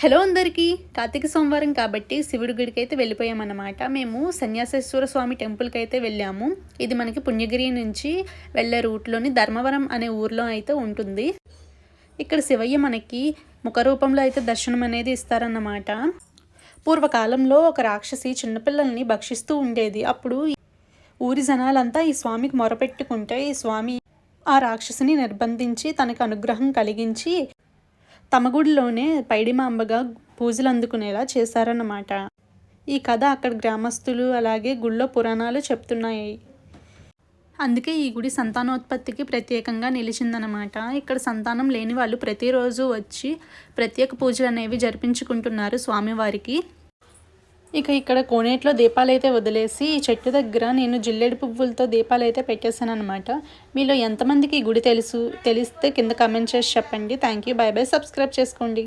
Hello అందరికీ కార్తీక సోమవారం కాబట్టి శివుడి గుడికి అయితే వెళ్ళిపోయామన్నమాట. మేము సన్యాసేశ్వర స్వామి టెంపుల్కి అయితే వెళ్ళాము. ఇది మనకి పుణ్యగిరి నుంచి వెళ్ళే రూట్లోని ధర్మవరం అనే ఊర్లో అయితే ఉంటుంది. ఇక్కడ శివయ్య మనకి ముఖ రూపంలో అయితే దర్శనం అనేది ఇస్తారన్నమాట. పూర్వకాలంలో ఒక రాక్షసి చిన్నపిల్లల్ని భక్షిస్తూ ఉండేది. అప్పుడు ఊరి జనాలంతా ఈ స్వామికి మొరపెట్టుకుంటే ఈ స్వామి ఆ రాక్షసిని నిర్బంధించి తనకు అనుగ్రహం కలిగించి తమ గుడిలోనే పైడిమాంబగా పూజలు అందుకునేలా చేశారన్నమాట. ఈ కథ అక్కడ గ్రామస్తులు అలాగే గుళ్ళో పురాణాలు చెప్తున్నాయి. అందుకే ఈ గుడి సంతానోత్పత్తికి ప్రత్యేకంగా నిలిచిందనమాట. ఇక్కడ సంతానం లేని వాళ్ళు ప్రతిరోజు వచ్చి ప్రత్యేక పూజలు అనేవి జరిపించుకుంటున్నారు స్వామివారికి. ఇక ఇక్కడ కోనేట్లో దీపాలు అయితే వదిలేసి ఈ చెట్టు దగ్గర నేను జిల్లేడు పువ్వులతో దీపాలు అయితే పెట్టేశాను అనమాట. మీలో ఎంతమందికి ఈ గుడి తెలిస్తే కింద కామెంట్ చేసి చెప్పండి. Thank you, by by, subscribe చేసుకోండి.